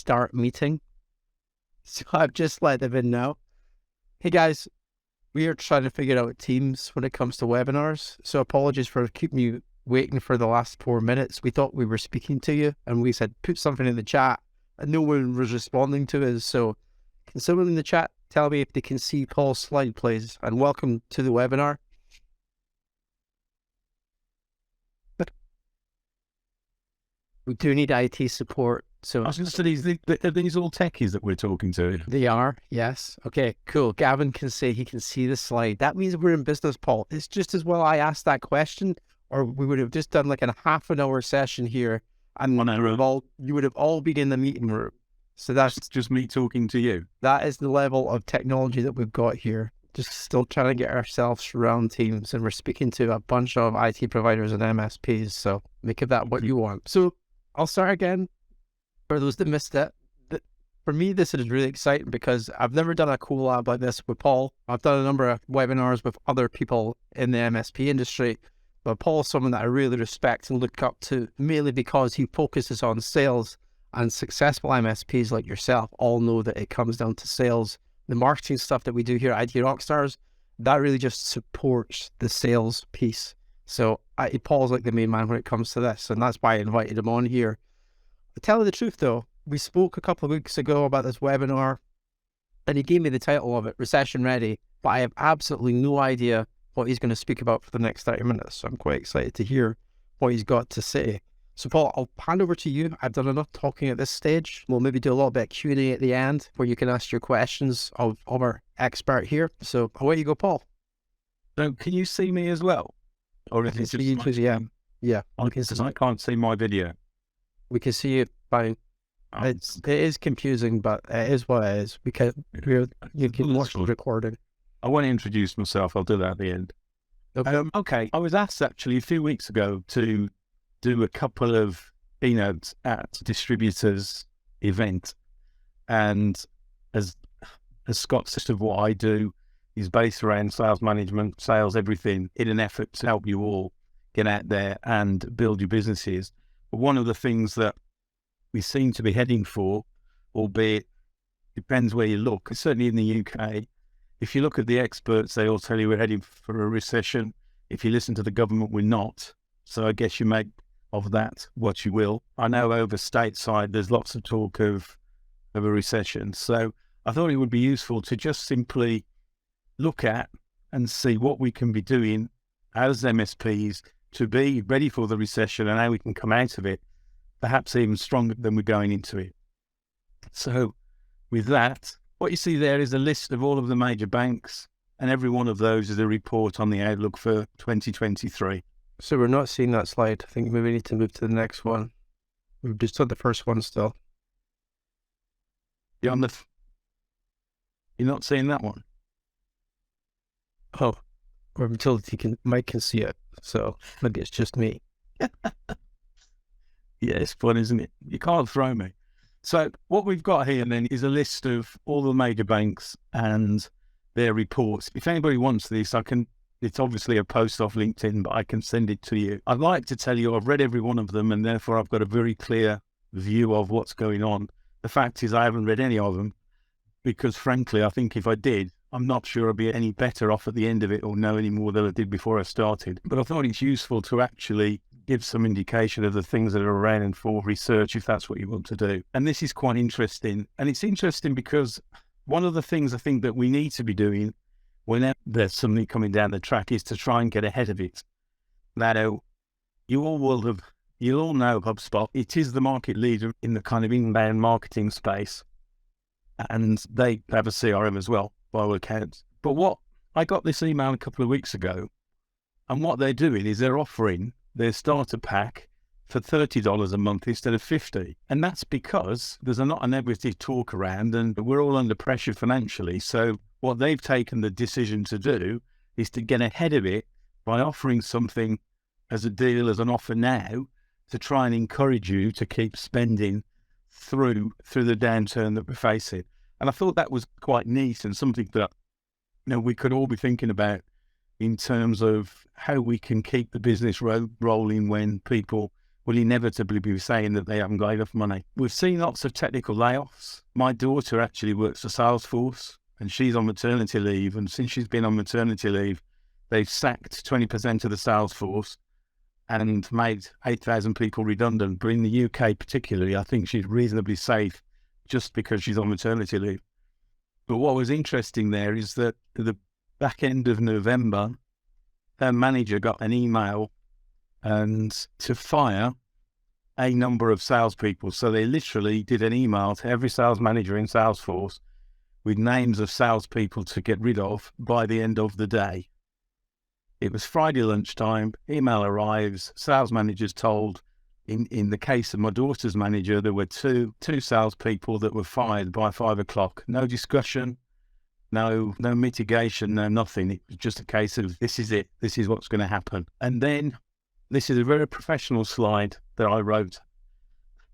start meeting. So I've just let them in now. Hey guys, we are trying to figure out Teams when it comes to webinars. So apologies for keeping you waiting for the last 4 minutes. We thought we were speaking to you and we said, put something in the chat and no one was responding to us. So can someone in the chat tell me if they can see Paul's slide, please? And welcome to the webinar. We do need IT support. So I was going to say, are these all techies that we're talking to? They are, yes. Okay, cool. Gavin can say he can see the slide. That means we're in business, Paul. It's just as well I asked that question, or we would have just done like a half an hour session here, and you would have all been in the meeting room. So that's just me talking to you. That is the level of technology that we've got here. Just still trying to get ourselves around Teams, and we're speaking to a bunch of IT providers and MSPs. So make of that what you want. So I'll start again. For those that missed it, for me, this is really exciting because I've never done a collab like this with Paul. I've done a number of webinars with other people in the MSP industry, but Paul is someone that I really respect and look up to, mainly because he focuses on sales, and successful MSPs like yourself all know that it comes down to sales. The marketing stuff that we do here at IT Rockstars, that really just supports the sales piece. So Paul's like the main man when it comes to this, and that's why I invited him on here. To tell you the truth though, we spoke a couple of weeks ago about this webinar and he gave me the title of it, Recession Ready, but I have absolutely no idea what he's going to speak about for the next 30 minutes. So I'm quite excited to hear what he's got to say. So Paul, I'll hand over to you. I've done enough talking at this stage. We'll maybe do a little bit of Q&A at the end where you can ask your questions of our expert here. So away you go, Paul. So can you see me as well? Or is it just yeah. I can't see my video. We can see it fine. It is confusing, but it is what it is. You can watch the recording. I want to introduce myself. I'll do that at the end. Okay. I was asked actually a few weeks ago to do a couple of keynotes at distributors event. And as Scott said, of what I do is based around sales management, sales, everything, in an effort to help you all get out there and build your businesses. But one of the things that we seem to be heading for, albeit depends where you look, certainly in the UK, if you look at the experts, they all tell you we're heading for a recession. If you listen to the government, we're not. So I guess you make of that what you will. I know over stateside, there's lots of talk of a recession. So I thought it would be useful to just simply look at and see what we can be doing as MSPs to be ready for the recession and how we can come out of it, perhaps even stronger than we're going into it. So with that, what you see there is a list of all of the major banks, and every one of those is a report on the outlook for 2023. So we're not seeing that slide. I think maybe we need to move to the next one. We've just done the first one still. You're not seeing that one? Oh, or until Mike can see it. So maybe it's just me. Yeah, it's fun, isn't it? You can't throw me. So what we've got here then is a list of all the major banks and their reports. If anybody wants this, it's obviously a post off LinkedIn, but I can send it to you. I'd like to tell you I've read every one of them, and therefore I've got a very clear view of what's going on. The fact is I haven't read any of them because frankly, I think if I did, I'm not sure I'd be any better off at the end of it or know any more than I did before I started. But I thought it's useful to actually give some indication of the things that are around and for research if that's what you want to do. And this is quite interesting. And it's interesting because one of the things I think that we need to be doing whenever there's something coming down the track is to try and get ahead of it. Now, you all know HubSpot. It is the market leader in the kind of inbound marketing space. And they have a CRM as well, by all accounts. But I got this email a couple of weeks ago, and what they're doing is they're offering their starter pack for $30 a month instead of $50. And that's because there's not a negative talk around and we're all under pressure financially. So what they've taken the decision to do is to get ahead of it by offering something as a deal, as an offer now, to try and encourage you to keep spending through the downturn that we're facing. And I thought that was quite neat and something that we could all be thinking about in terms of how we can keep the business rolling when will inevitably be saying that they haven't got enough money. We've seen lots of technical layoffs. My daughter actually works for Salesforce, and she's on maternity leave. And since she's been on maternity leave, they've sacked 20% of the sales force and made 8,000 people redundant. But in the UK particularly, I think she's reasonably safe just because she's on maternity leave. But what was interesting there is that at the back end of November, her manager got an email and to fire a number of salespeople. So they literally did an email to every sales manager in Salesforce with names of salespeople to get rid of by the end of the day. It was Friday lunchtime, email arrives, sales managers told, in the case of my daughter's manager, there were two salespeople that were fired by 5 o'clock. No discussion, no mitigation, no nothing. It was just a case of, this is it, this is what's going to happen. And then, this is a very professional slide that I wrote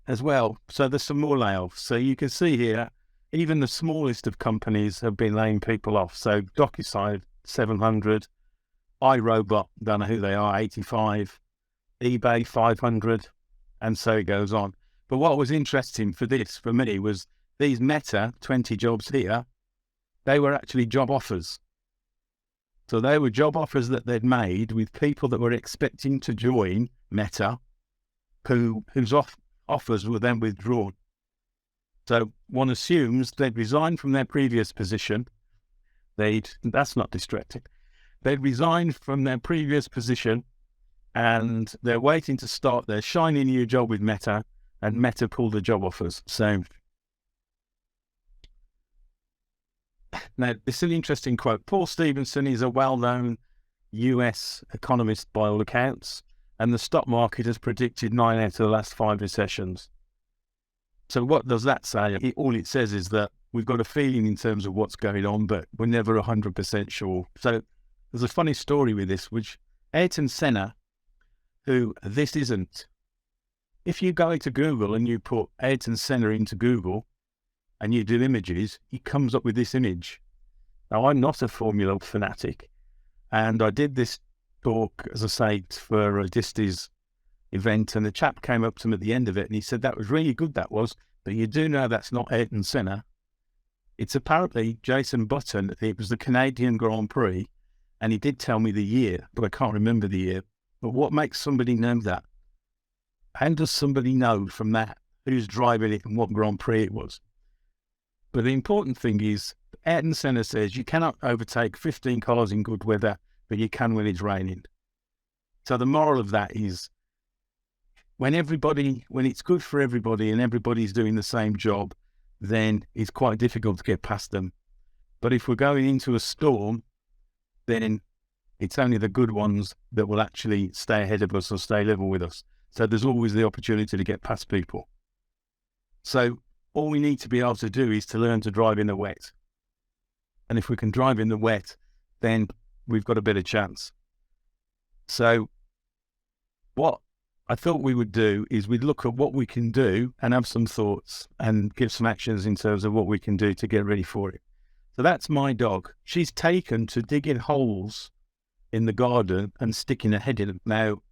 as well. So there's some more layoffs. So you can see here, even the smallest of companies have been laying people off. So DocuSign, 700, iRobot, don't know who they are, 85, eBay, 500, and so it goes on. But what was interesting for me, was these Meta 20 jobs here, they were actually job offers. So they were job offers that they'd made with people that were expecting to join Meta, whose offers were then withdrawn. So one assumes they'd resigned from their previous position. That's not distracting. They'd resigned from their previous position and they're waiting to start their shiny new job with Meta, and Meta pulled the job offers. So now, this is an interesting quote. Paul Stevenson is a well-known US economist by all accounts, and the stock market has predicted 9 out of the last 5 recessions. So what does that say? All it says is that we've got a feeling in terms of what's going on, but we're never 100% sure. So there's a funny story with this, which Ayrton Senna, who this isn't, if you go into Google and you put Ayrton Senna into Google and you do images, he comes up with this image. Now, I'm not a Formula fanatic, and I did this talk, as I say, for a Disty's event, and the chap came up to me at the end of it and he said, that was really good, that was, but you do know that's not Ayrton Senna. It's apparently Jason Button. It was the Canadian Grand Prix, and he did tell me the year, but I can't remember the year. But what makes somebody know that? How does somebody know from that who's driving it and what Grand Prix it was? But the important thing is, Ayrton Senna says you cannot overtake 15 cars in good weather, but you can when it's raining. So the moral of that is, when it's good for everybody and everybody's doing the same job, then it's quite difficult to get past them. But if we're going into a storm, then it's only the good ones that will actually stay ahead of us or stay level with us. So there's always the opportunity to get past people. So all we need to be able to do is to learn to drive in the wet. And if we can drive in the wet, then we've got a better chance. So what I thought we would do is we'd look at what we can do and have some thoughts and give some actions in terms of what we can do to get ready for it. So that's my dog. She's taken to digging holes in the garden and sticking her head in them. Now,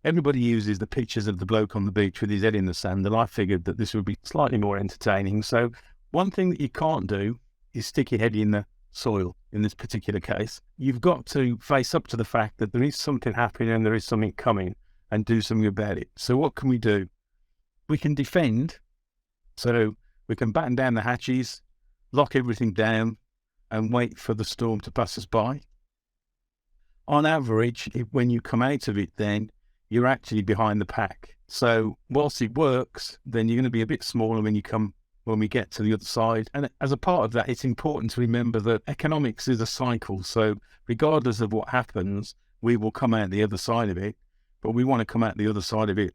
everybody uses the pictures of the bloke on the beach with his head in the sand, and I figured that this would be slightly more entertaining. So one thing that you can't do is stick your head in the soil in this particular case. You've got to face up to the fact that there is something happening and there is something coming, and do something about it. So what can we do? We can defend. So we can batten down the hatches, lock everything down, and wait for the storm to pass us by. On average, when you come out of it, then you're actually behind the pack. So whilst it works, then you're going to be a bit smaller when we get to the other side. And as a part of that, it's important to remember that economics is a cycle. So regardless of what happens, we will come out the other side of it. But we want to come out the other side of it,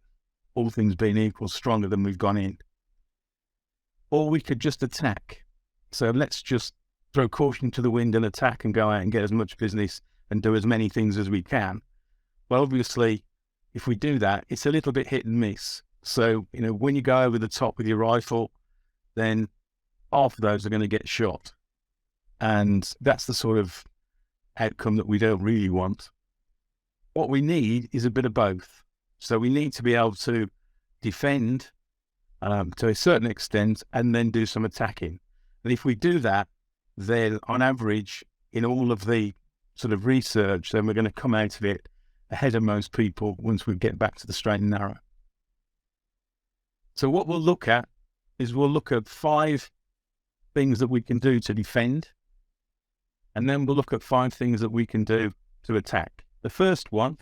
all things being equal, stronger than we've gone in. Or we could just attack. So let's just throw caution to the wind and attack and go out and get as much business and do as many things as we can. Well, obviously, if we do that, it's a little bit hit and miss. So, when you go over the top with your rifle, then half of those are going to get shot. And that's the sort of outcome that we don't really want. What we need is a bit of both. So we need to be able to defend to a certain extent and then do some attacking. And if we do that, then on average, in all of the sort of research, then we're going to come out of it ahead of most people once we get back to the straight and narrow. So what we'll look at is we'll look at 5 things that we can do to defend, and then we'll look at 5 things that we can do to attack. The first one,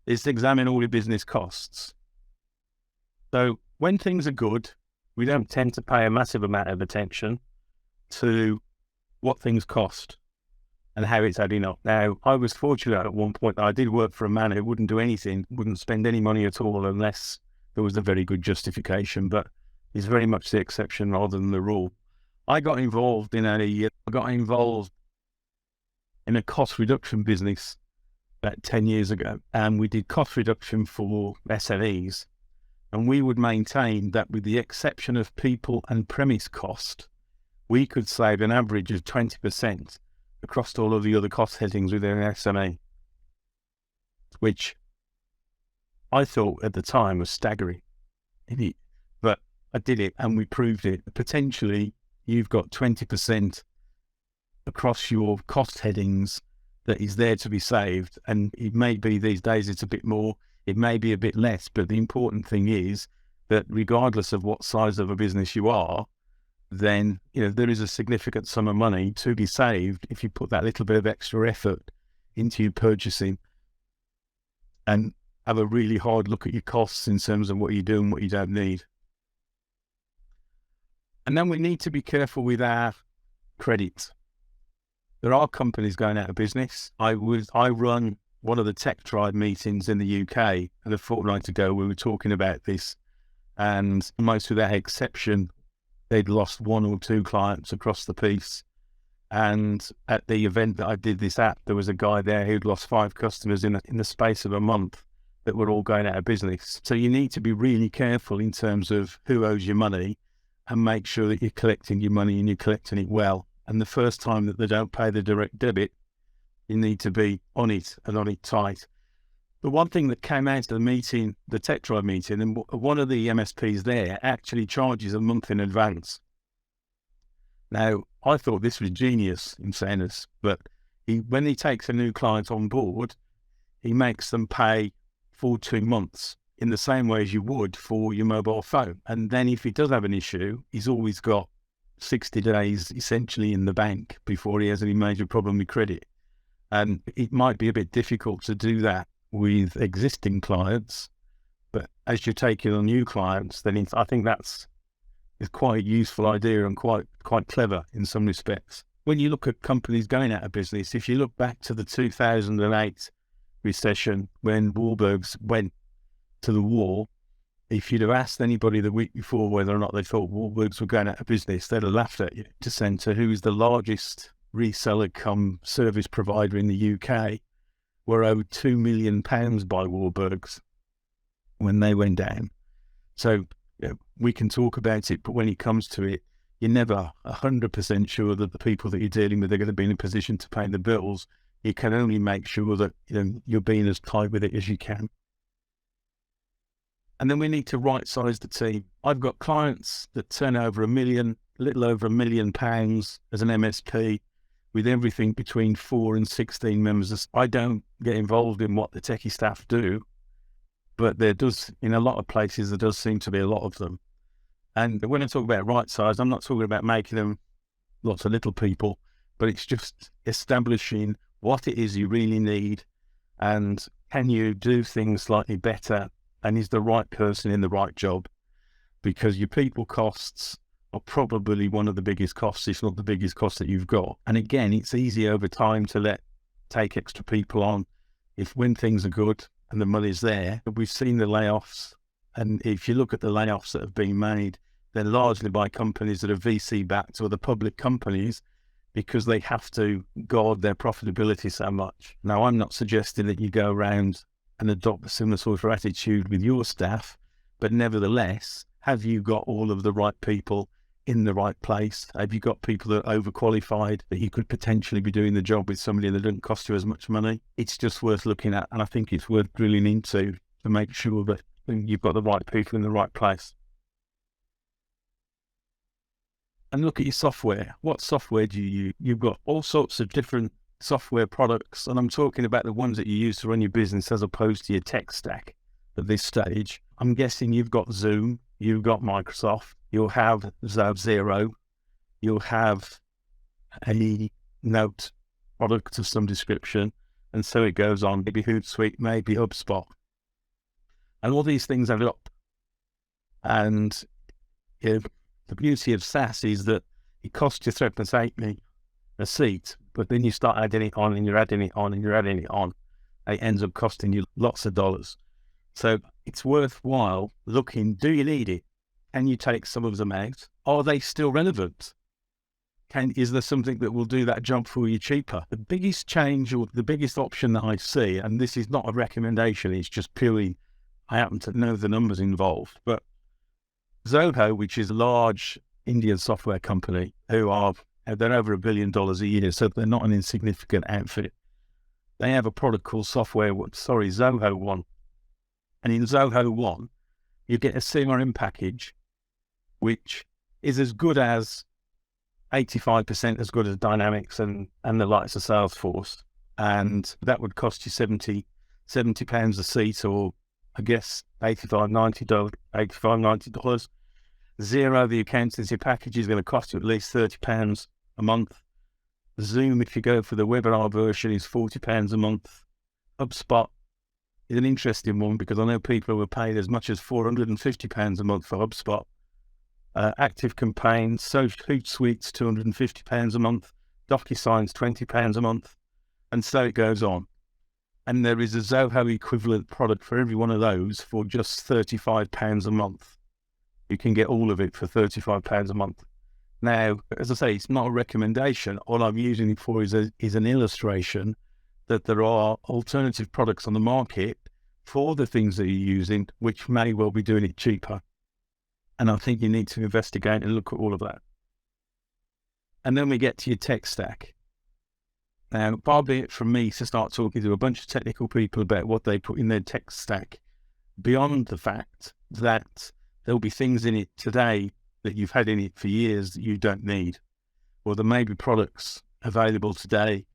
is to examine all your business costs. So when things are good, we don't tend to pay a massive amount of attention to what things cost and how it's adding up. Now, I was fortunate at one point. I did work for a man who wouldn't do anything, wouldn't spend any money at all unless there was a very good justification, but it's very much the exception rather than the rule. I got involved in a cost reduction business about 10 years ago, and we did cost reduction for SMEs, and we would maintain that with the exception of people and premise cost, we could save an average of 20% across all of the other cost headings within an SME, which I thought at the time was staggering. But I did it and we proved it. Potentially, you've got 20% across your cost headings that is there to be saved. And it may be these days it's a bit more, it may be a bit less, but the important thing is that regardless of what size of a business you are, then there is a significant sum of money to be saved if you put that little bit of extra effort into your purchasing and have a really hard look at your costs in terms of what you do and what you don't need. And then we need to be careful with our credit. There are companies going out of business. I run one of the Tech Tribe meetings in the UK, and a fortnight ago we were talking about this, and almost without exception, they'd lost 1 or 2 clients across the piece. And at the event that I did this at, there was a guy there who'd lost 5 customers in the space of a month that were all going out of business. So you need to be really careful in terms of who owes you money and make sure that you're collecting your money and you're collecting it well. And the first time that they don't pay the direct debit, you need to be on it and on it tight. The one thing that came out of the meeting, the Tech Tribe meeting, and one of the MSPs there actually charges a month in advance. Now, I thought this was genius in fairness, but when he takes a new client on board, he makes them pay for 2 months in the same way as you would for your mobile phone. And then if he does have an issue, he's always got 60 days essentially in the bank before he has any major problem with credit. And it might be a bit difficult to do that with existing clients, but as you're taking on new clients, then I think it's quite a useful idea and quite clever in some respects. When you look at companies going out of business, if you look back to the 2008 recession when Wahlbergs went to the wall, if you'd have asked anybody the week before whether or not they thought Wahlbergs were going out of business, they'd have laughed at you. To Centre, who is the largest reseller cum service provider in the UK, were owed £2 million by Wahlbergs when they went down. So we can talk about it, but when it comes to it, you're never 100% sure that the people that you're dealing with are going to be in a position to pay the bills. You can only make sure that you're being as tight with it as you can. And then we need to right-size the team. I've got clients that turn over a little over £1 million as an MSP, with everything between 4 and 16 members. I don't get involved in what the techie staff do, but there does, in a lot of places, there does seem to be a lot of them. And when I talk about right size, I'm not talking about making them lots of little people, but it's just establishing what it is you really need and can you do things slightly better, and is the right person in the right job? Because your people costs are probably one of the biggest costs, if not the biggest cost that you've got. And again, it's easy over time to take extra people on when things are good and the money's there. But we've seen the layoffs, and if you look at the layoffs that have been made, they're largely by companies that are VC backed or the public companies, because they have to guard their profitability so much. Now, I'm not suggesting that you go around and adopt a similar sort of attitude with your staff, but nevertheless, have you got all of the right people in the right place? Have you got people that are overqualified that you could potentially be doing the job with somebody that doesn't cost you as much money? It's just worth looking at, and I think it's worth drilling into to make sure that you've got the right people in the right place. And look at your software. What software do you use? You've got all sorts of different software products, and I'm talking about the ones that you use to run your business as opposed to your tech stack at this stage. I'm guessing you've got Zoom, you've got Microsoft, you'll have Xero, you'll have a note product of some description, and so it goes on. Maybe Hootsuite, maybe HubSpot. And all these things add up. And the beauty of SaaS is that it costs you £3.80 a seat, but then you start adding it on and you're adding it on and you're adding it on. It ends up costing you lots of dollars. So it's worthwhile looking, do you need it? Can you take some of them out? Are they still relevant? Is there something that will do that job for you cheaper? The biggest change or the biggest option that I see, and this is not a recommendation, it's just purely, I happen to know the numbers involved, but Zoho, which is a large Indian software company, they're over $1 billion a year, so they're not an insignificant outfit. They have a product called Zoho One. And in Zoho One, you get a CRM package, which is as good as 85% as good as Dynamics and the likes of Salesforce. And that would cost you £70 a seat, or I guess $85, $90. Xero, the accountancy package, is going to cost you at least £30 a month. Zoom, if you go for the webinar version, is £40 a month. HubSpot is an interesting one because I know people who are paid as much as £450 a month for HubSpot. Active Campaigns, Hootsuite's £250 a month. DocuSign's £20 a month. And so it goes on. And there is a Zoho equivalent product for every one of those for just £35 a month. You can get all of it for £35 a month. Now, as I say, it's not a recommendation. All I'm using it for is an illustration that there are alternative products on the market for the things that you're using, which may well be doing it cheaper. And I think you need to investigate and look at all of that. And then we get to your tech stack. Now, far be it from me to start talking to a bunch of technical people about what they put in their tech stack, beyond the fact that there'll be things in it today that you've had in it for years that you don't need. Or there may be products available today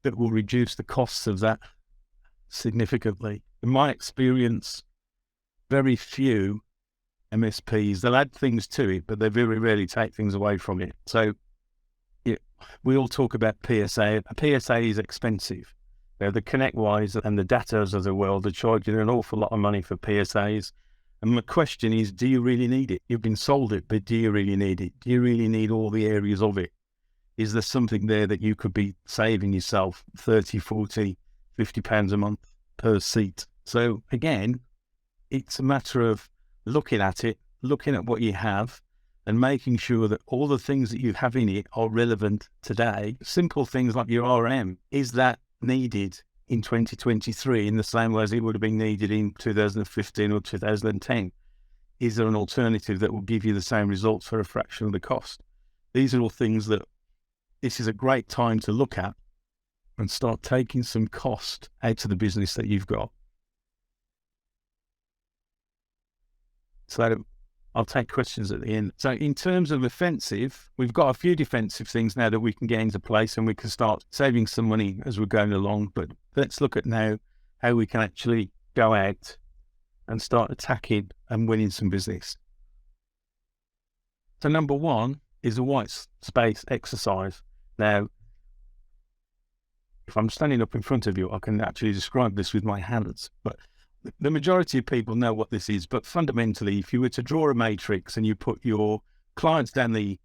that will reduce the costs of that significantly. In my experience, very few MSPs, they'll add things to it, but they very rarely take things away from it. So we all talk about PSA. A PSA is expensive. The ConnectWise and the Datas of the world are charging an awful lot of money for PSAs. And my question is, do you really need it? You've been sold it, but do you really need it? Do you really need all the areas of it? Is there something there that you could be saving yourself 30, 40, £50 a month per seat? So again, it's a matter of looking at it, looking at what you have, and making sure that all the things that you have in it are relevant today. Simple things like your RM, is that needed in 2023 in the same way as it would have been needed in 2015 or 2010? Is there an alternative that will give you the same results for a fraction of the cost? These are all things that this is a great time to look at and start taking some cost out of the business that you've got. So I'll take questions at the end. So in terms of offensive, we've got a few defensive things now that we can get into place, and we can start saving some money as we're going along. But let's look at now how we can actually go out and start attacking and winning some business. So number one is a white space exercise. Now, if I'm standing up in front of you, I can actually describe this with my hands, but the majority of people know what this is. But fundamentally, if you were to draw a matrix and you put your clients down the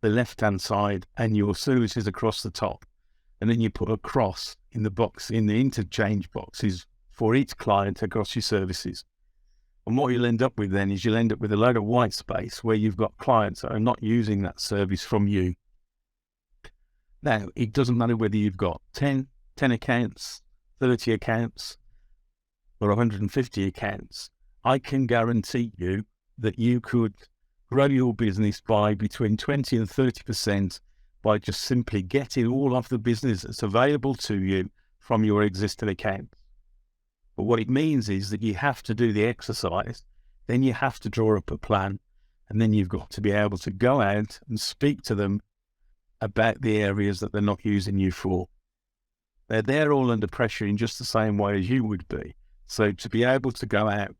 left-hand side and your services across the top, and then you put a cross in the box, in the interchange boxes for each client across your services. And what you'll end up with then is you'll end up with a load of white space where you've got clients that are not using that service from you. Now, it doesn't matter whether you've got 10 accounts, 30 accounts, or 150 accounts. I can guarantee you that you could grow your business by between 20 and 30% by just simply getting all of the business that's available to you from your existing account. But what it means is that you have to do the exercise, then you have to draw up a plan, and then you've got to be able to go out and speak to them about the areas that they're not using you for. They're all under pressure in just the same way as you would be. So to be able to go out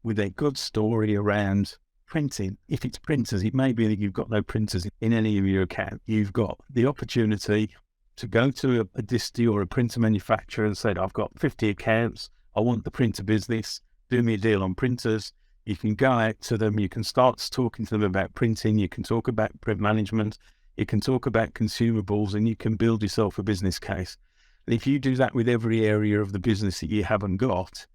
with a good story around printing, if it's printers, it may be that you've got no printers in any of your account. You've got the opportunity to go to a disty or a printer manufacturer and say, I've got 50 accounts, I want the printer business, do me a deal on printers. You can go out to them, you can start talking to them about printing, you can talk about print management, you can talk about consumables, and you can build yourself a business case. And if you do that with every area of the business that you haven't got,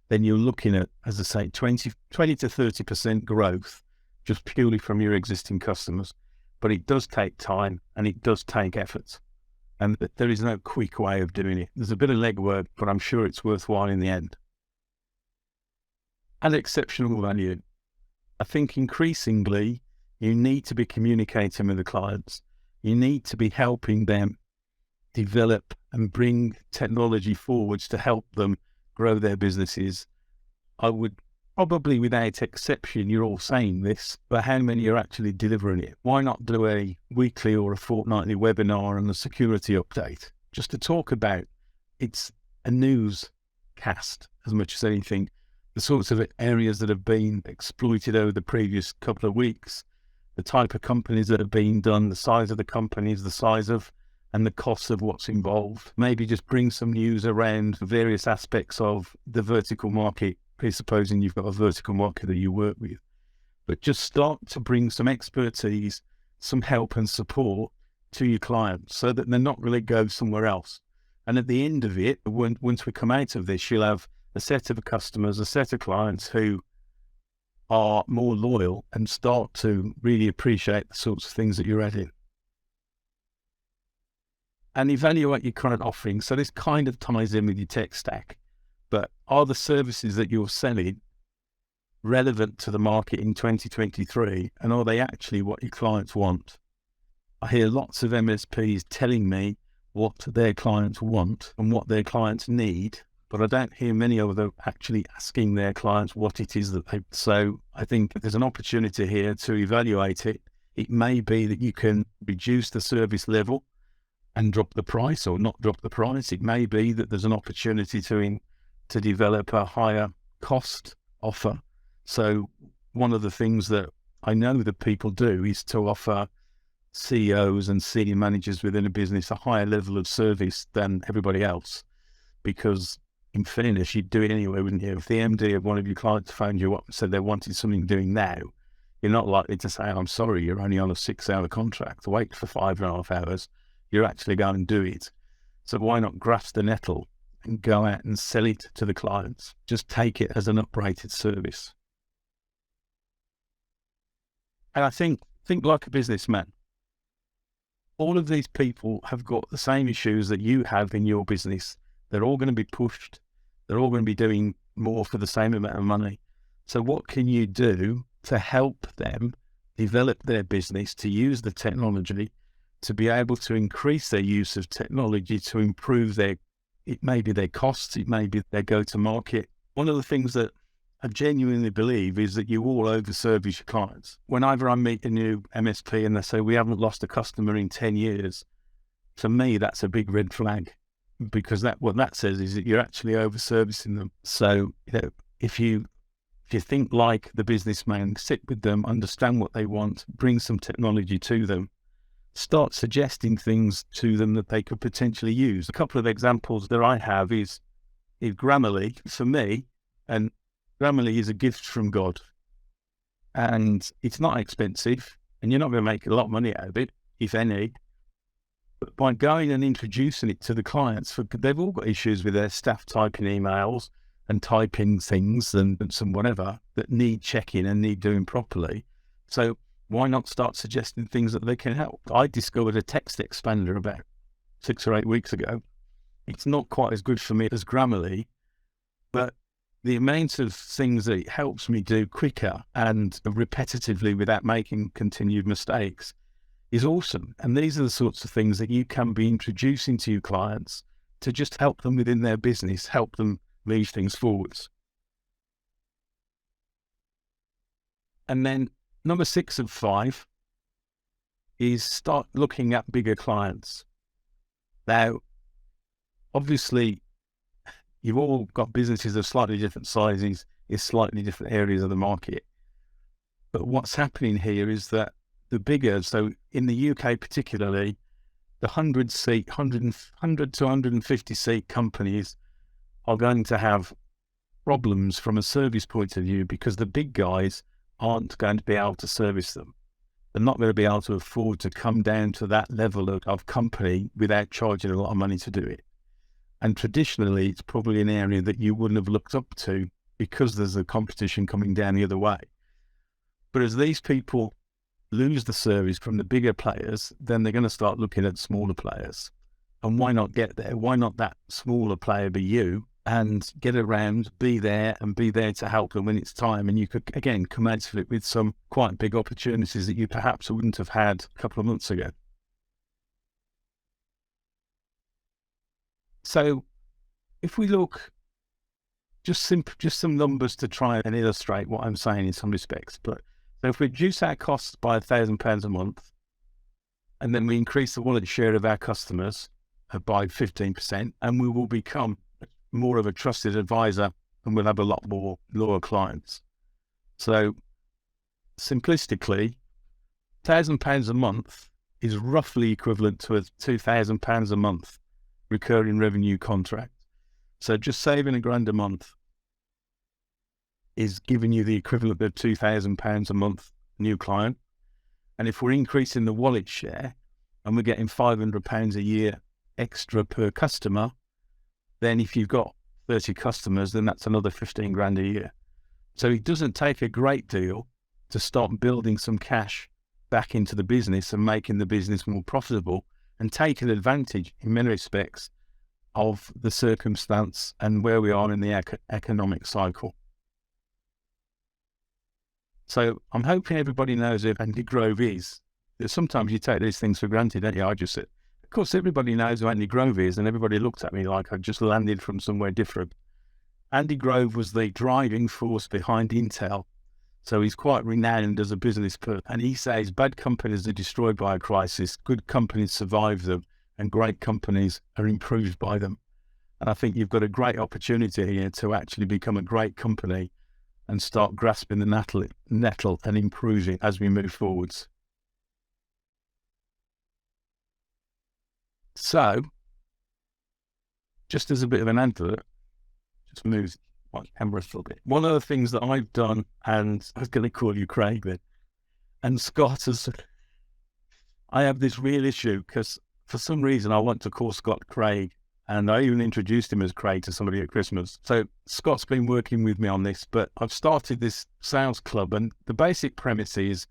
then you're looking at, as I say, 20 to 30% growth just purely from your existing customers. But it does take time and it does take effort. And there is no quick way of doing it. There's a bit of legwork, but I'm sure it's worthwhile in the end. And exceptional value. I think increasingly you need to be communicating with the clients. You need to be helping them develop and bring technology forwards to help them grow their businesses. I would probably, without exception, you're all saying this, but how many are actually delivering it? Why not do a weekly or a fortnightly webinar and a security update just to talk about it's a news cast as much as anything, the sorts of areas that have been exploited over the previous couple of weeks, the type of companies that have been done, the size of the companies, the size of and the costs of what's involved. Maybe just bring some news around various aspects of the vertical market, presupposing you've got a vertical market that you work with. But just start to bring some expertise, some help and support to your clients so that they're not really go somewhere else. And at the end of it, once we come out of this, you'll have a set of customers, a set of clients who are more loyal and start to really appreciate the sorts of things that you're adding. And evaluate your current offerings. So this kind of ties in with your tech stack, but are the services that you're selling relevant to the market in 2023? And are they actually what your clients want? I hear lots of MSPs telling me what their clients want and what their clients need, but I don't hear many of them actually asking their clients what it is that they... So I think there's an opportunity here to evaluate it. It may be that you can reduce the service level and drop the price or not drop the price. It may be that there's an opportunity to develop a higher cost offer. So one of the things that I know that people do is to offer CEOs and senior managers within a business a higher level of service than everybody else, because in fairness, you'd do it anyway, wouldn't you? If the MD of one of your clients phoned you up and said they wanted something doing now, you're not likely to say, I'm sorry, you're only on a 6-hour contract. Wait for 5.5 hours. You're actually going and do it. So why not grasp the nettle and go out and sell it to the clients? Just take it as an uprated service. And I think like a businessman. All of these people have got the same issues that you have in your business. They're all going to be pushed. They're all going to be doing more for the same amount of money. So what can you do to help them develop their business, to use the technology, to be able to increase their use of technology to improve it may be their costs, it may be their go-to-market. One of the things that I genuinely believe is that you all overservice your clients. Whenever I meet a new MSP and they say, we haven't lost a customer in 10 years, to me, that's a big red flag, because what that says is that you're actually overservicing them. So, if you think like the businessman, sit with them, understand what they want, bring some technology to them, start suggesting things to them that they could potentially use. A couple of examples that I have is Grammarly for me, and Grammarly is a gift from God, and it's not expensive, and you're not going to make a lot of money out of it, if any. But by going and introducing it to the clients, they've all got issues with their staff typing emails and typing things and some whatever that need checking and need doing properly. So why not start suggesting things that they can help? I discovered a text expander about 6 or 8 weeks ago. It's not quite as good for me as Grammarly, but the amount of things that it helps me do quicker and repetitively without making continued mistakes is awesome. And these are the sorts of things that you can be introducing to your clients to just help them within their business, help them move things forwards. And then number 6 of 5 is start looking at bigger clients. Now, obviously, you've all got businesses of slightly different sizes in slightly different areas of the market. But what's happening here is that the bigger, so in the UK particularly, the 100 to 150 seat companies are going to have problems from a service point of view because the big guys aren't going to be able to service them. They're not going to be able to afford to come down to that level of company without charging a lot of money to do it. And traditionally, it's probably an area that you wouldn't have looked up to because there's a competition coming down the other way. But as these people lose the service from the bigger players, then they're going to start looking at smaller players. And why not get there? Why not that smaller player be you and get around, be there to help them when it's time? And you could, again, commensurate with some quite big opportunities that you perhaps wouldn't have had a couple of months ago. So if we look, just some numbers to try and illustrate what I'm saying in some respects. But so if we reduce our costs by £1,000 a month, and then we increase the wallet share of our customers by 15%, and we will become more of a trusted advisor and we'll have a lot more loyal clients. So simplistically, £1,000 a month is roughly equivalent to a £2,000 a month recurring revenue contract. So just saving £1,000 a month is giving you the equivalent of £2,000 a month new client. And if we're increasing the wallet share and we're getting £500 a year extra per customer, then if you've got 30 customers, then that's another £15,000 a year. So it doesn't take a great deal to start building some cash back into the business and making the business more profitable and taking advantage in many respects of the circumstance and where we are in the economic cycle. So I'm hoping everybody knows who Andy Grove is. Sometimes you take these things for granted, don't you? I just said, of course, everybody knows who Andy Grove is, and everybody looked at me like I'd just landed from somewhere different. Andy Grove was the driving force behind Intel. So he's quite renowned as a business person. And he says bad companies are destroyed by a crisis, good companies survive them, and great companies are improved by them. And I think you've got a great opportunity here to actually become a great company and start grasping the nettle and improving as we move forwards. So, just as a bit of an advert, just move my camera a little bit. One of the things that I've done, and I was going to call you Craig then, and Scott has, I have this real issue because for some reason I want to call Scott Craig, and I even introduced him as Craig to somebody at Christmas. So Scott's been working with me on this, but I've started this sales club, and the basic premise is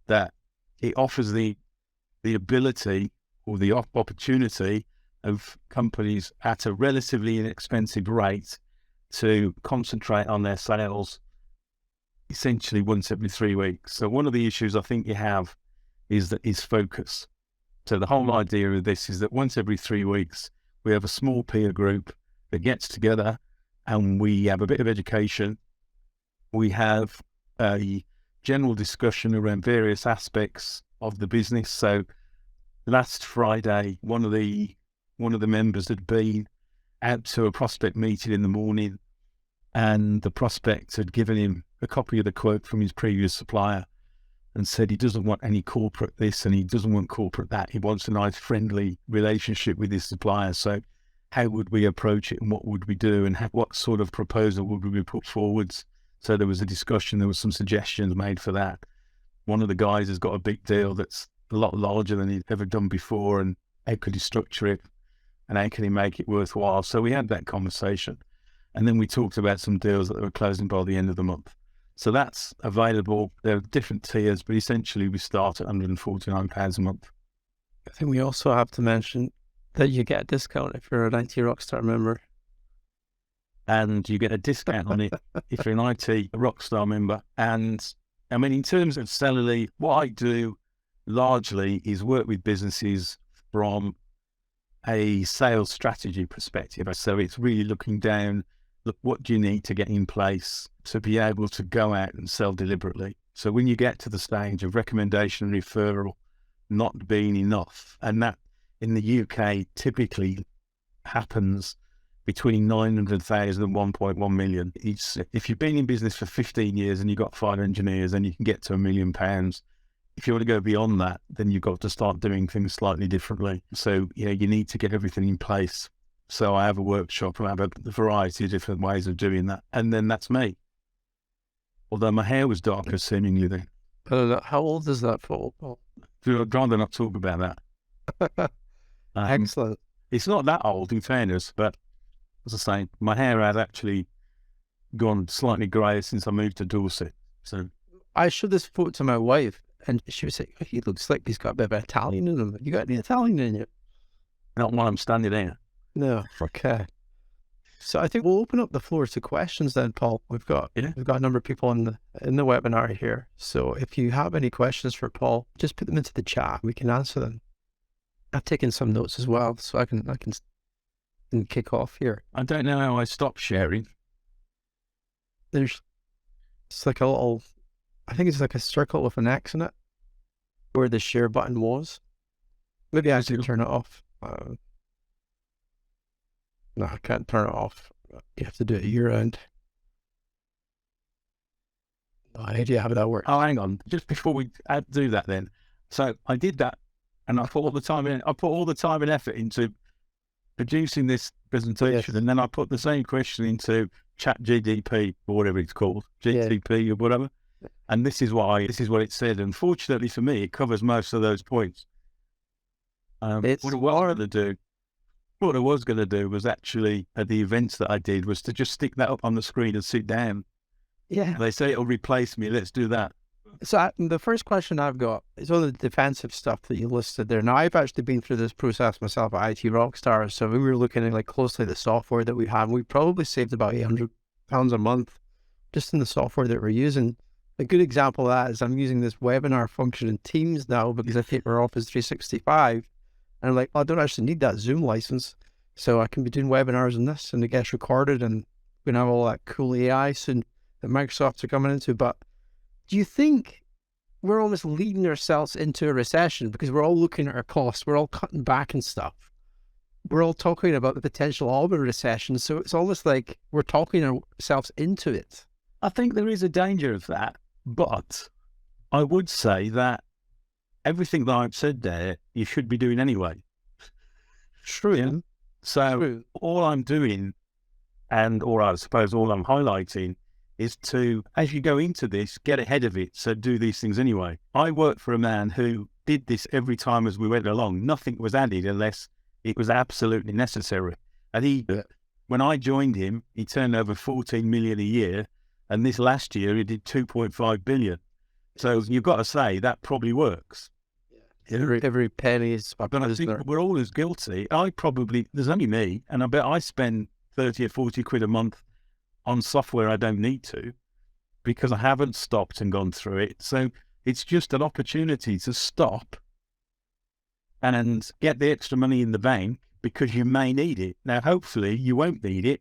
that it offers the ability or the opportunity of companies at a relatively inexpensive rate to concentrate on their sales essentially once every 3 weeks. So one of the issues I think you have is focus. So the whole idea of this is that once every 3 weeks, we have a small peer group that gets together and we have a bit of education. We have a general discussion around various aspects of the business. So last Friday, one of the members had been out to a prospect meeting in the morning, and the prospect had given him a copy of the quote from his previous supplier and said he doesn't want any corporate this and he doesn't want corporate that. He wants a nice friendly relationship with his supplier. So how would we approach it and what would we do and what sort of proposal would we put forwards? So there was a discussion, there was some suggestions made for that. One of the guys has got a big deal that's a lot larger than he'd ever done before, and how could he structure it and how can he make it worthwhile? So we had that conversation, and then we talked about some deals that were closing by the end of the month. So that's available. There are different tiers, but essentially we start at £149 a month. I think we also have to mention that you get a discount if you're an IT Rockstar member. and you get a discount on it if you're an IT Rockstar member. And I mean, in terms of salary, what I do largely is work with businesses from a sales strategy perspective. So it's really looking down, look, what do you need to get in place to be able to go out and sell deliberately? So when you get to the stage of recommendation and referral not being enough, and that in the UK typically happens between 900,000 and 1.1 million. If you've been in business for 15 years and you've got 5 engineers, then you can get to £1 million. If you want to go beyond that, then you've got to start doing things slightly differently. So, you need to get everything in place. So I have a workshop and I have a variety of different ways of doing that. And then that's me. Although my hair was darker seemingly then. How old is that for? I'd rather not talk about that. Excellent. It's not that old in fairness, but as I say, my hair has actually gone slightly grey since I moved to Dorset. So I showed this photo to my wife and she was like, he looks like he's got a bit of Italian in him. You got any Italian in you? Not while I'm standing there. No, okay. So I think we'll open up the floor to questions then, Paul. We've got a number of people in the webinar here. So if you have any questions for Paul, just put them into the chat. We can answer them. I've taken some notes as well, so I can kick off here. I don't know how I stopped sharing. It's like a little, I think it's like a circle with an X in it, where the share button was. Maybe I should turn it off. No, I can't turn it off. You have to do it your end. No idea how that works. Oh, hang on. Just before we do that then. So I did that and I put all the time in. I put all the time and effort into producing this presentation, and then I put the same question into Chat GDP or whatever it's called, GTP or whatever. And this is what it said. And fortunately for me, it covers most of those points. What I was going to do was actually, at the events that I did, was to just stick that up on the screen and sit down. Yeah. They say it'll replace me. Let's do that. So the first question I've got is on the defensive stuff that you listed there. Now, I've actually been through this process myself at IT Rockstar. So we were looking at closely the software that we have. We probably saved about £800 a month just in the software that we're using. A good example of that is I'm using this webinar function in Teams now because I take our Office 365. And I'm like, I don't actually need that Zoom license. So I can be doing webinars on this and it gets recorded and we can have all that cool AI soon that Microsoft are coming into. But do you think we're almost leading ourselves into a recession because we're all looking at our costs, we're all cutting back and stuff. We're all talking about the potential of a recession. So it's almost like we're talking ourselves into it. I think there is a danger of that, but I would say that everything that I've said there, you should be doing anyway. True. Yeah? So all I'm doing, or I suppose all I'm highlighting, is to, as you go into this, get ahead of it. So do these things anyway. I worked for a man who did this every time as we went along. Nothing was added unless it was absolutely necessary. And when I joined him, he turned over 14 million a year. And this last year, he did 2.5 billion. So you've got to say that probably works. Every penny is. But I think we're all as guilty. There's only me, and I bet I spend 30 or 40 quid a month on software I don't need to because I haven't stopped and gone through it. So it's just an opportunity to stop and get the extra money in the bank because you may need it. Now, hopefully you won't need it,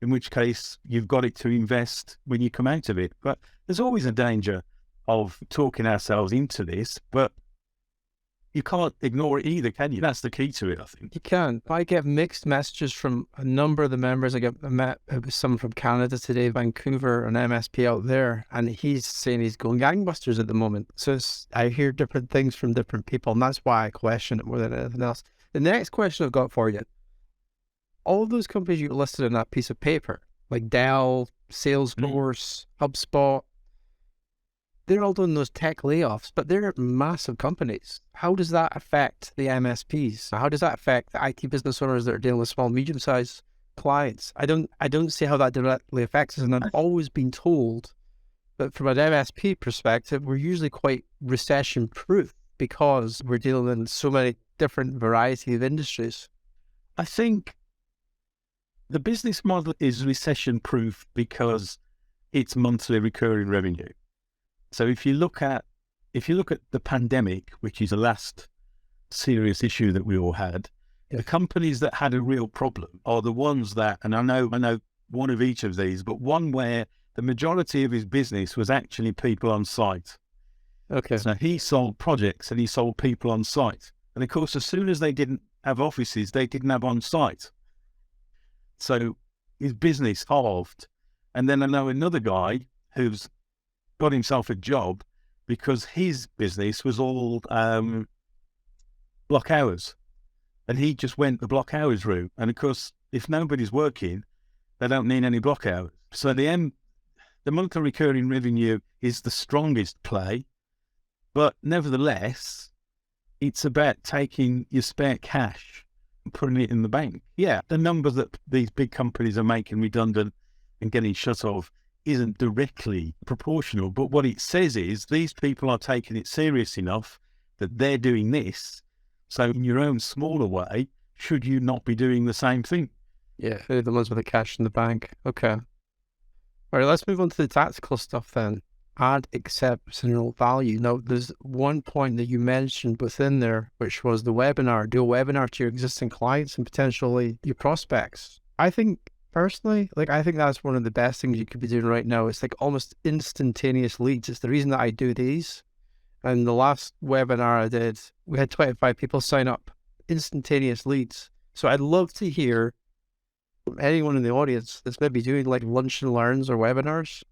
in which case you've got it to invest when you come out of it. But there's always a danger of talking ourselves into this, but you can't ignore it either, can you? That's the key to it, I think. You can. I get mixed messages from a number of the members. I met someone from Canada today, Vancouver, an MSP out there, and he's saying he's going gangbusters at the moment. So I hear different things from different people, and that's why I question it more than anything else. The next question I've got for you, all of those companies you listed in that piece of paper, like Dell, Salesforce, HubSpot, they're all doing those tech layoffs, but they're massive companies. How does that affect the MSPs? How does that affect the IT business owners that are dealing with small, medium-sized clients? I don't see how that directly affects us. And I've always been told that from an MSP perspective, we're usually quite recession-proof because we're dealing in so many different variety of industries. I think The business model is recession proof because it's monthly recurring revenue. So if you look at the pandemic, which is the last serious issue that we all had, the companies that had a real problem are the ones that, and I know one of each of these, but one where the majority of his business was actually people on site. Okay. So he sold projects and he sold people on site. And of course, as soon as they didn't have offices, they didn't have on site. So his business halved. And then I know another guy who's got himself a job because his business was all block hours. And he just went the block hours route. And of course, if nobody's working, they don't need any block hours. So the monthly recurring revenue is the strongest play. But nevertheless, it's about taking your spare cash and putting it in the bank. Yeah, the numbers that these big companies are making redundant and getting shut off isn't directly proportional. But what it says is these people are taking it serious enough that they're doing this. So in your own smaller way, should you not be doing the same thing? Yeah, they're the ones with the cash in the bank. Okay. All right, let's move on to the tactical stuff then. Add exceptional value. Now, there's one point that you mentioned within there, which was the webinar. Do a webinar to your existing clients and potentially your prospects. I think, personally, I think that's one of the best things you could be doing right now. It's like almost instantaneous leads. It's the reason that I do these. And the last webinar I did, we had 25 people sign up, instantaneous leads. So I'd love to hear from anyone in the audience that's maybe doing like lunch and learns or webinars.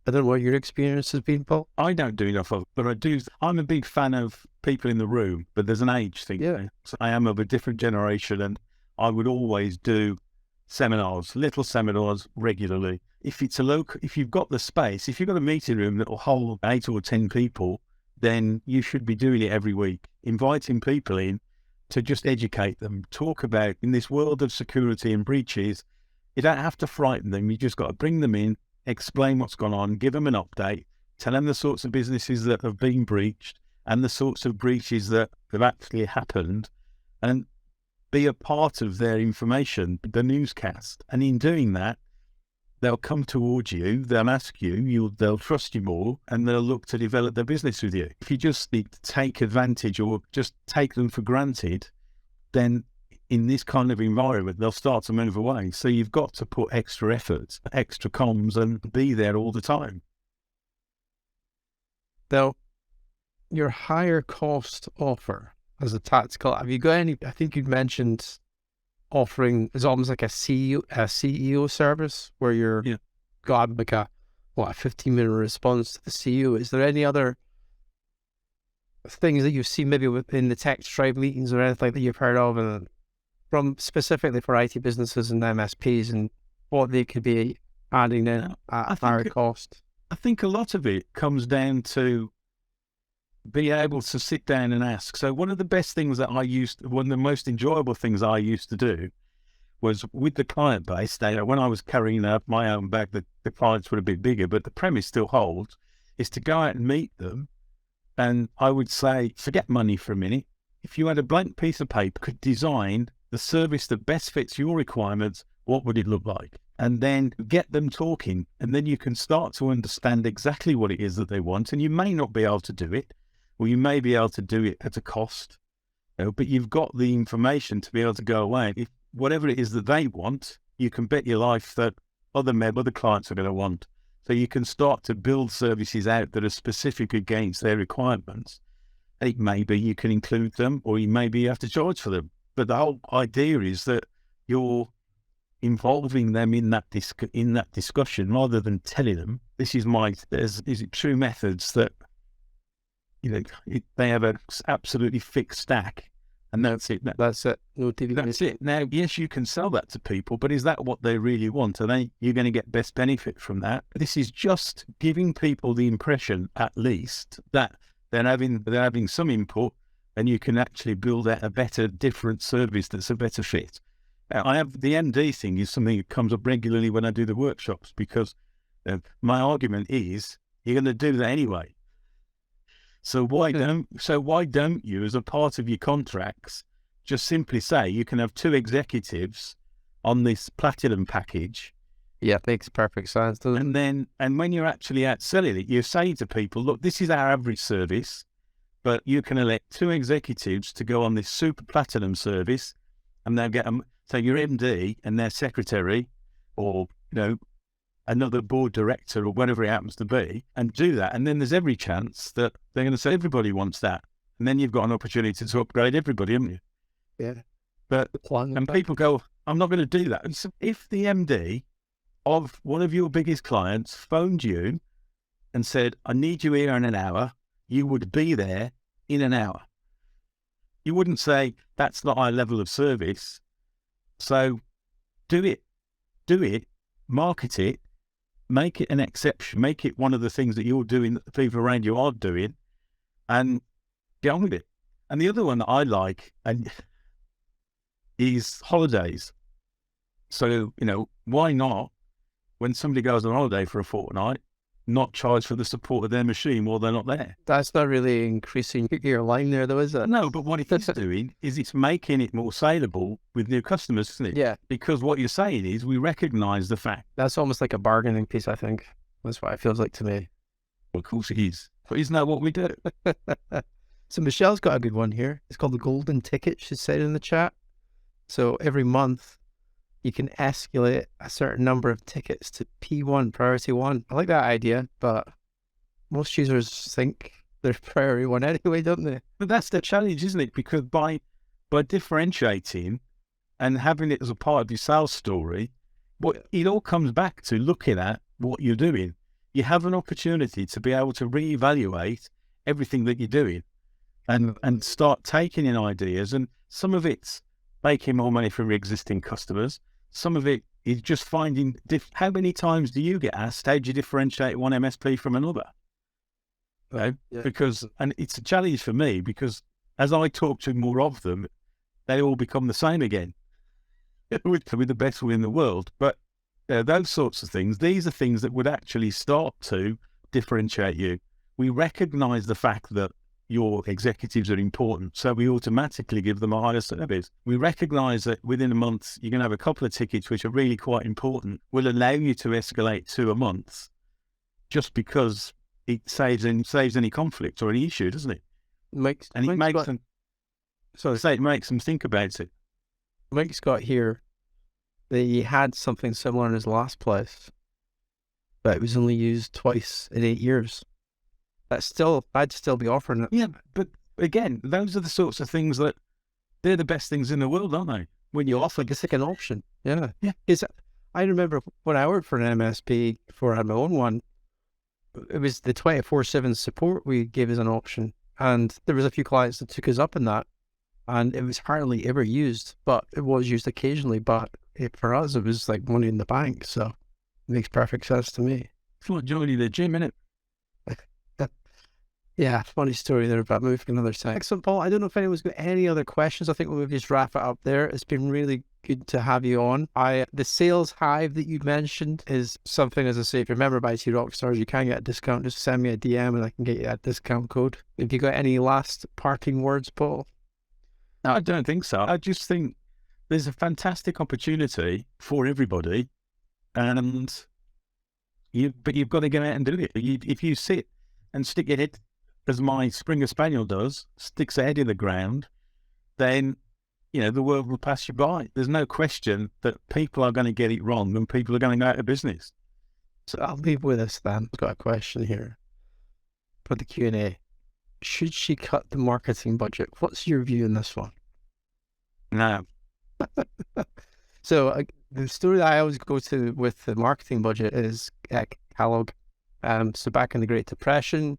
I don't know what your experience has been, Paul. I don't do enough of it, but I do. I'm a big fan of people in the room, but there's an age thing. Yeah. So I am of a different generation, and I would always do seminars, little seminars regularly. If it's if you've got the space, if you've got a meeting room that will hold 8 or 10 people, then you should be doing it every week, inviting people in to just educate them, talk about in this world of security and breaches. You don't have to frighten them. You just got to bring them in, explain what's gone on, give them an update, tell them the sorts of businesses that have been breached and the sorts of breaches that have actually happened, and be a part of their information, the newscast. And in doing that, they'll come towards you, they'll ask you, they'll trust you more, and they'll look to develop their business with you. If you just take advantage or just take them for granted, then in this kind of environment, they'll start to move away. So you've got to put extra effort, extra comms, and be there all the time. Now, your higher cost offer as a tactical, have you got any? I think you mentioned offering is almost like a CEO service where you're got like a 15-minute response to the CEO. Is there any other things that you've seen maybe within the tech tribe meetings or anything that you've heard of, and from specifically for IT businesses and MSPs, and what they could be adding in at higher cost? I think a lot of it comes down to be able to sit down and ask. So one of the best things that one of the most enjoyable things I used to do was with the client base. When I was carrying up my own bag, the clients were a bit bigger, but the premise still holds, is to go out and meet them. And I would say, forget money for a minute. If you had a blank piece of paper, could design the service that best fits your requirements, what would it look like? And then get them talking. And then you can start to understand exactly what it is that they want. And you may not be able to do it, or you may be able to do it at a cost, but you've got the information to be able to go away. If whatever it is that they want, you can bet your life that other clients are going to want. So you can start to build services out that are specific against their requirements. And it may be you can include them, or you have to charge for them. But the whole idea is that you're involving them in that discussion rather than telling them. This is true methods that they have an absolutely fixed stack, and that's it. That's it. No deviation. That's it. Now, yes, you can sell that to people, but is that what they really want? You're going to get best benefit from that? This is just giving people the impression, at least, that they're having some input, and you can actually build out a better, different service that's a better fit. I have the MD thing is something that comes up regularly when I do the workshops, because my argument is you're going to do that anyway. So why don't you, as a part of your contracts, just simply say you can have 2 executives on this platinum package. Yeah, makes perfect sense, doesn't it? And when you're actually out selling it, you say to people, look, this is our average service, but you can elect 2 executives to go on this super platinum service, and they'll get them. So your MD and their secretary, or another board director or whatever it happens to be, and do that. And then there's every chance that they're going to say everybody wants that, and then you've got an opportunity to upgrade everybody, haven't you? Yeah. But and people go, I'm not going to do that. And so if the MD of one of your biggest clients phoned you and said, I need you here in an hour, you would be there in an hour. You wouldn't say, that's not our level of service. So do it, market it, make it an exception, make it one of the things that you're doing that the people around you are doing, and get on with it. And the other one that I like is holidays. So, why not, when somebody goes on holiday for a fortnight, not charge for the support of their machine while they're not there? That's not really increasing your line there, though, is it? No, but what it is doing is it's making it more saleable with new customers, isn't it? Yeah. Because what you're saying is we recognise the fact. That's almost like a bargaining piece, I think. That's what it feels like to me. Well, of course it is. But isn't that what we do? So Michelle's got a good one here. It's called the golden ticket, she said in the chat. So every month, you can escalate a certain number of tickets to P1, priority 1. I like that idea, but most users think they're priority 1 anyway, don't they? But that's the challenge, isn't it? Because by differentiating and having it as a part of your sales story, it all comes back to looking at what you're doing. You have an opportunity to be able to reevaluate everything that you're doing and start taking in ideas. And some of it's making more money from your existing customers. Some of it is just finding how many times do you get asked, how do you differentiate one MSP from another? Because, and it's a challenge for me, because as I talk to more of them, they all become the same again with the best will in the world. But those sorts of things, these are things that would actually start to differentiate you. We recognize the fact that your executives are important, so we automatically give them a higher service. We recognize that within a month, you're going to have a couple of tickets which are really quite important. We'll allow you to escalate to a month just because it saves any conflict or any issue, doesn't it? It makes them think about it. Mike's got here that he had something similar in his last place, but it was only used twice in 8 years. I'd still be offering it. Yeah, but again, those are the sorts of things that they're the best things in the world, aren't they? When you offer, it's like an option. Yeah. Yeah. I remember when I worked for an MSP before I had my own one, it was the 24/7 support we gave as an option. And there was a few clients that took us up on that, and it was hardly ever used, but it was used occasionally. But for us, it was like money in the bank. So it makes perfect sense to me. It's like joining the gym, innit? Yeah, funny story there, but maybe for another time. Excellent, Paul. I don't know if anyone's got any other questions. I think we'll just wrap it up there. It's been really good to have you on. The sales hive that you mentioned is something, as I say, if you're a member of IT Rockstars, you can get a discount. Just send me a DM and I can get you that discount code. Have you got any last parting words, Paul? No, I don't think so. I just think there's a fantastic opportunity for everybody, and but you've got to go out and do it. If you sit and stick your head, as my Springer Spaniel does, sticks their head in the ground, then, the world will pass you by. There's no question that people are going to get it wrong and people are going to go out of business. So I'll leave with us then. I've got a question here for the Q&A. Should she cut the marketing budget? What's your view on this one? No. So the story that I always go to with the marketing budget is Kellogg. So back in the Great Depression,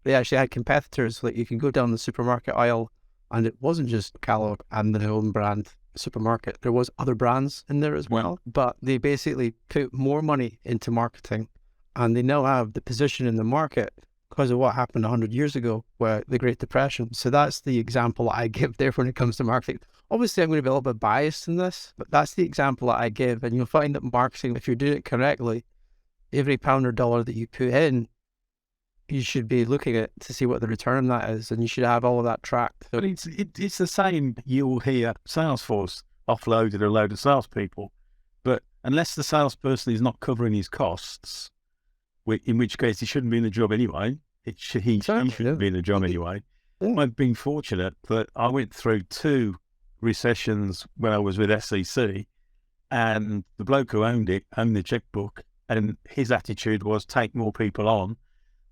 they actually had competitors. Like you can go down the supermarket aisle, and it wasn't just Kellogg and their own brand supermarket. There was other brands in there as well, but they basically put more money into marketing, and they now have the position in the market because of what happened 100 years ago, where the Great Depression. So that's the example I give there when it comes to marketing. Obviously, I'm going to be a little bit biased in this, but that's the example that I give. And you'll find that marketing, if you're doing it correctly, every pound or dollar that you put in, you should be looking at to see what the return on that is, and you should have all of that tracked. But it's the same. You'll hear Salesforce offloaded a load of salespeople. unless the salesperson is not covering his costs, in which case he shouldn't be in the job anyway. He shouldn't be in the job anyway. Yeah. I've been fortunate that I went through 2 recessions when I was with SEC, and the bloke who owned the checkbook, and his attitude was take more people on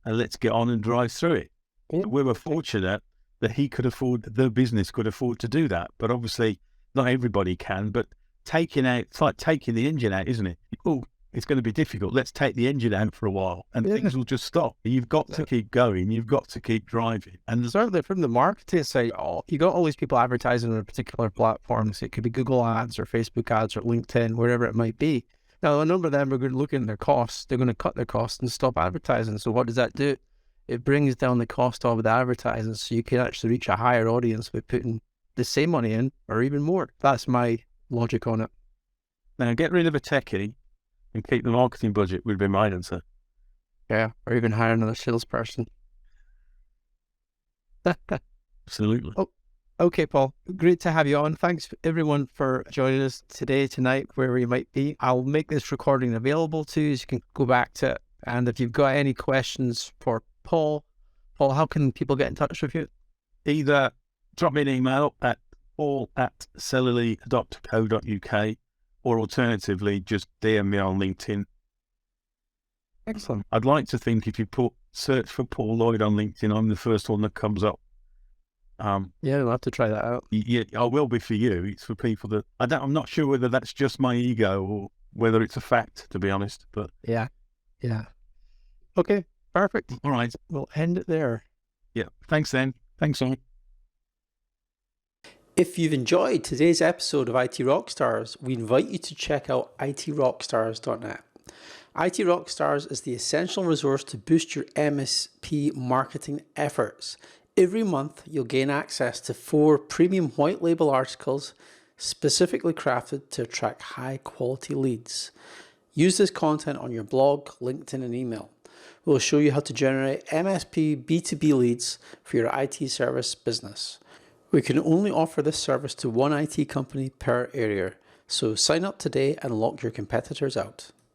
and let's get on and drive through it. Yeah. We were fortunate that the business could afford to do that. But obviously not everybody can, but it's like taking the engine out, isn't it? Oh, it's going to be difficult. Let's take the engine out for a while and things will just stop. You've got to keep going. You've got to keep driving. And certainly from the marketing side, you got all these people advertising on a particular platform. So it could be Google ads or Facebook ads or LinkedIn, wherever it might be. Now, a number of them are going to look at their costs. They're going to cut their costs and stop advertising. So what does that do? It brings down the cost of the advertising, so you can actually reach a higher audience by putting the same money in or even more. That's my logic on it. Now, get rid of a techie and keep the marketing budget would be my answer. Yeah, or even hire another salesperson. Absolutely. Oh, okay, Paul. Great to have you on. Thanks everyone for joining us today, tonight, wherever you might be. I'll make this recording available to you so you can go back to it. And if you've got any questions for Paul, how can people get in touch with you? Either drop me an email at paul@cellularly.co.uk, or alternatively, just DM me on LinkedIn. Excellent. I'd like to think if you search for Paul Lloyd on LinkedIn, I'm the first one that comes up. Yeah, I'll have to try that out. Yeah, I will be for you. It's for people that I'm not sure whether that's just my ego or whether it's a fact, to be honest. But yeah. Okay, perfect. All right, we'll end it there. Yeah, thanks then. Thanks, on. If you've enjoyed today's episode of IT Rockstars, we invite you to check out itrockstars.net. IT Rockstars is the essential resource to boost your MSP marketing efforts. Every month, you'll gain access to 4 premium white label articles specifically crafted to attract high quality leads. Use this content on your blog, LinkedIn, and email. We'll show you how to generate MSP B2B leads for your IT service business. We can only offer this service to one IT company per area, so sign up today and lock your competitors out.